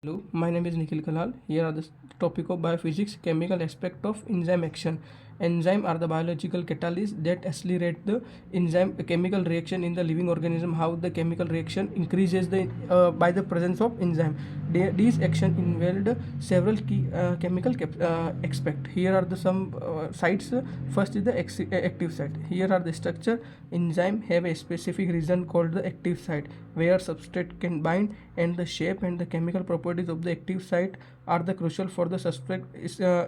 Hello, my name is Nikhil Kalal. Here are the topic of biophysics, chemical aspect of enzyme action. Enzyme are the biological catalysts that accelerate the enzyme chemical reaction in the living organism. How the chemical reaction increases by the presence of enzyme. These action involved several key chemical aspect. Here are the some sites. First is the active site. Here are the structure. Enzyme have a specific region called the active site where substrate can bind, and the shape and the chemical properties of the active site are the crucial for the substrate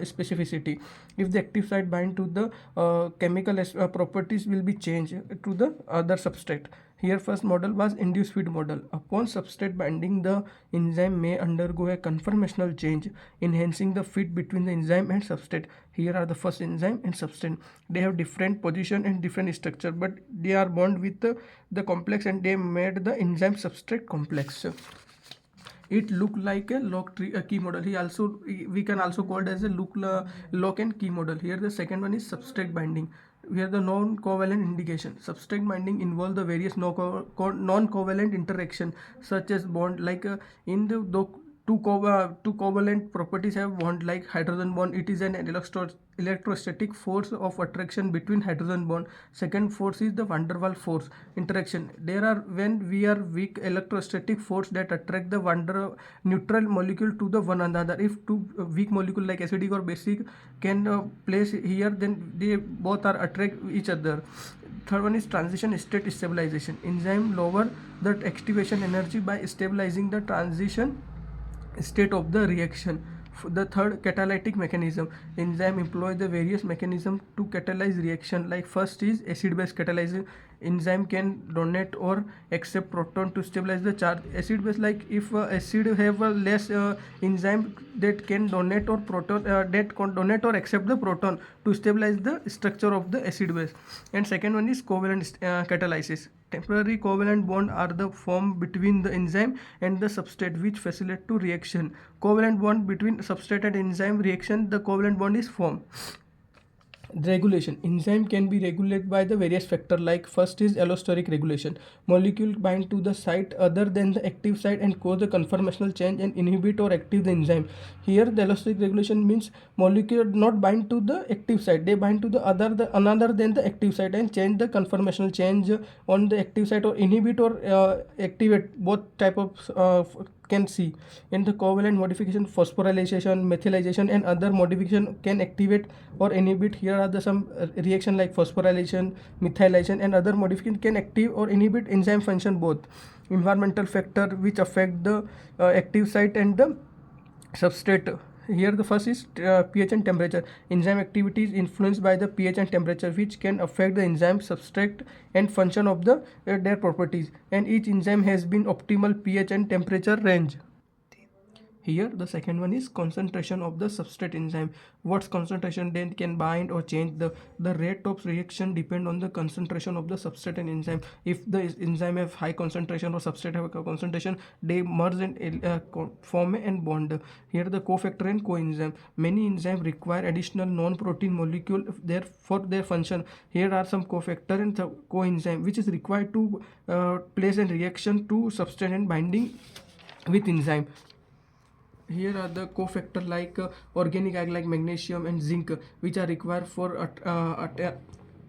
specificity. If the active site bind to the chemical properties will be changed to the other substrate. Here first model was induced feed model. Upon substrate binding, the enzyme may undergo a conformational change, enhancing the fit between the enzyme and substrate. Here are the first enzyme and substrate. They have different position and different structure, but they are bound with the complex, and they made the enzyme substrate complex. It look like a lock tree, a key model. We can also call it as a lock and key model. Here the second one is substrate binding. Here the non-covalent indication. Substrate binding involve the various non-covalent interaction such as bond, like in the two covalent properties have bond, like hydrogen bond. It is an electrostatic force of attraction between hydrogen bond. Second force is the van der Waals force interaction. There are, when we are weak electrostatic force that attract the neutral molecule to the one another. If two weak molecule like acidic or basic can place here, then they both are attract each other. Third one is transition state stabilization. Enzyme lower the activation energy by stabilizing the transition state of the reaction. The third, catalytic mechanism. Enzyme employ the various mechanism to catalyze reaction. Like first is acid base catalysis. Enzyme can donate or accept proton to stabilize the charge. Acid base, like if acid have a less enzyme that can donate or donate or accept the proton to stabilize the structure of the acid base. And second one is covalent catalysis. Temporary covalent bond are the form between the enzyme and the substrate which facilitate to reaction. Covalent bond between substrate and enzyme reaction, the covalent bond is formed. Regulation. Enzyme can be regulated by the various factor, like first is allosteric regulation. Molecule bind to the site other than the active site and cause the conformational change and inhibit or active the enzyme. Here the allosteric regulation means molecule not bind to the active site, they bind to the another than the active site and change the conformational change on the active site, or inhibit or activate, both type of can see. In the covalent modification, phosphorylation, methylation and other modification can activate or inhibit. Here are the some reaction like phosphorylation, methylation and other modification can active or inhibit enzyme function both. Environmental factor which affect the active site and the substrate. Here the first is pH and temperature. Enzyme activity is influenced by the pH and temperature, which can affect the enzyme substrate and function of the their properties, and each enzyme has been optimal pH and temperature range. Here the second one is concentration of the substrate enzyme. What's concentration? Then can bind or change. The rate of reaction depend on the concentration of the substrate and enzyme. If the enzyme have high concentration or substrate have a concentration, they merge and form and bond. Here the cofactor and coenzyme. Many enzymes require additional non-protein molecule for their function. Here are some cofactor and coenzyme which is required to place a reaction to substrate and binding with enzyme. Here are the cofactor like organic agent like magnesium and zinc, which are required for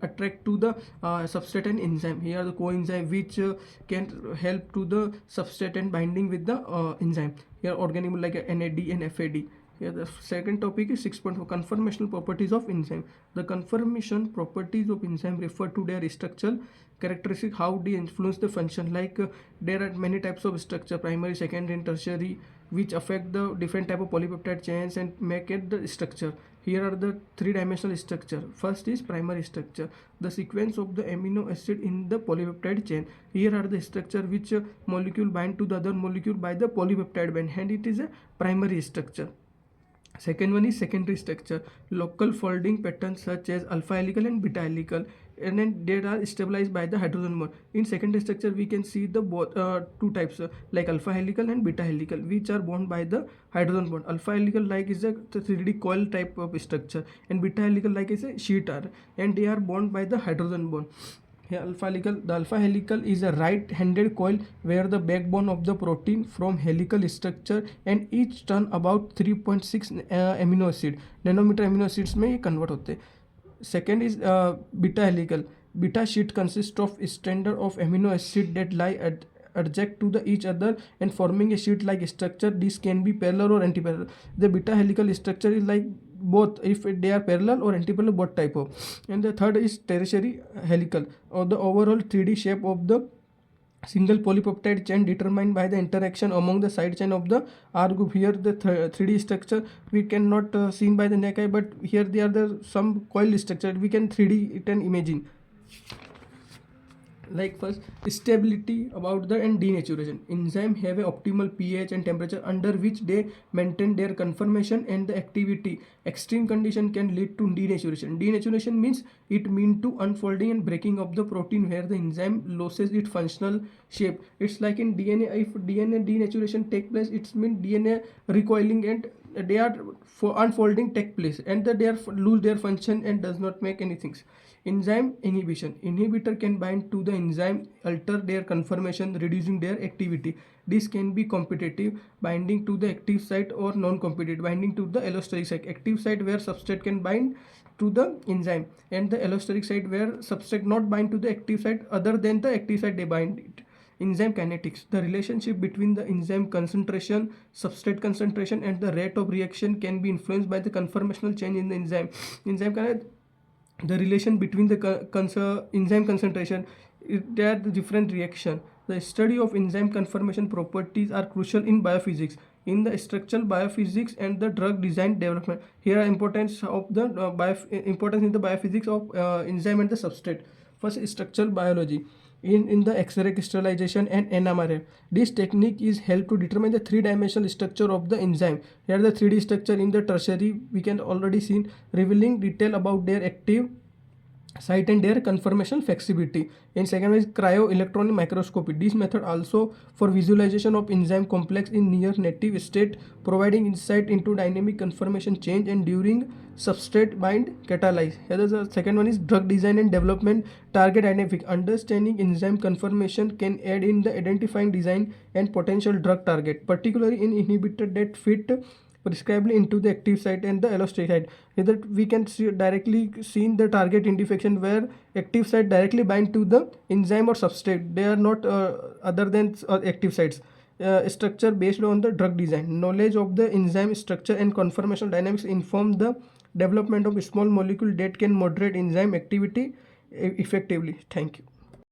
attract to the substrate and enzyme. Here are the coenzyme which can help to the substrate and binding with the enzyme. Here organic like NAD and FAD. Here the second topic is 6.4, conformational properties of enzyme. The conformation properties of enzyme refer to their structural characteristic, how they influence the function. Like there are many types of structure, primary, secondary and tertiary, which affect the different type of polypeptide chains and make it the structure. Here are the three-dimensional structure. First is primary structure, the sequence of the amino acid in the polypeptide chain. Here are the structure which molecule bind to the other molecule by the polypeptide band, and it is a primary structure. Second one is secondary structure, local folding patterns such as alpha helical and beta helical, and then they are stabilized by the hydrogen bond. In secondary structure we can see the both two types like alpha helical and beta helical, which are bound by the hydrogen bond. Alpha helical like is a 3D coil type of structure, and beta helical like is a sheet R, and they are bound by the hydrogen bond. Here alpha helical. The alpha helical is a right-handed coil where the backbone of the protein from helical structure and each turn about 3.6 amino acid nanometer amino acids में ये convert होते हैं. Second is beta helical. Beta sheet consists of strand of amino acid that lie adjacent to the each other and forming a sheet-like structure. This can be parallel or anti-parallel. The beta helical structure is like both, if they are parallel or anti-parallel, both type of. And the third is tertiary helical, or the overall 3D shape of the single polypeptide chain determined by the interaction among the side chain of the R group. Here the 3D structure we cannot seen by the naked eye, but here they are the some coil structure we can 3D it and imagine. Like first, stability about the and denaturation. Enzyme have a optimal pH and temperature under which they maintain their conformation and the activity. Extreme condition can lead to denaturation. Denaturation means it mean to unfolding and breaking of the protein where the enzyme loses its functional shape. It's like in DNA. If DNA denaturation take place, it's mean DNA recoiling and they are for unfolding take place and they are lose their function and does not make anything. Enzyme inhibition. Inhibitor can bind to the enzyme, alter their conformation, reducing their activity. This can be competitive binding to the active site or non-competitive binding to the allosteric site. Active site where substrate can bind to the enzyme and the allosteric site where substrate not bind to the active site other than the active site they bind it. Enzyme kinetics. The relationship between the enzyme concentration, substrate concentration and the rate of reaction can be influenced by the conformational change in the enzyme. The relation between the enzyme concentration, they are the different reaction. The study of enzyme conformation properties are crucial in biophysics, in the structural biophysics and the drug design development. Here importance of the importance in the biophysics of enzyme and the substrate. First, structural biology. In the X-ray crystallization and NMR. This technique is help to determine the three-dimensional structure of the enzyme. Here the 3D structure in the tertiary we can already seen, revealing detail about their active site and their conformational flexibility. And second is cryo-electron microscopy. This method also for visualization of enzyme complex in near native state, providing insight into dynamic conformation change and during substrate bind catalyze. Here the second one is drug design and development, target identification. Understanding enzyme conformation can aid in the identifying design and potential drug target, particularly in inhibitor that fit prescribably into the active site and the allosteric site. Here we can see directly seen the target identification where active site directly bind to the enzyme or substrate. They are not other than active sites. Structure based on the drug design. Knowledge of the enzyme structure and conformational dynamics inform the development of a small molecule that can moderate enzyme activity effectively. Thank you.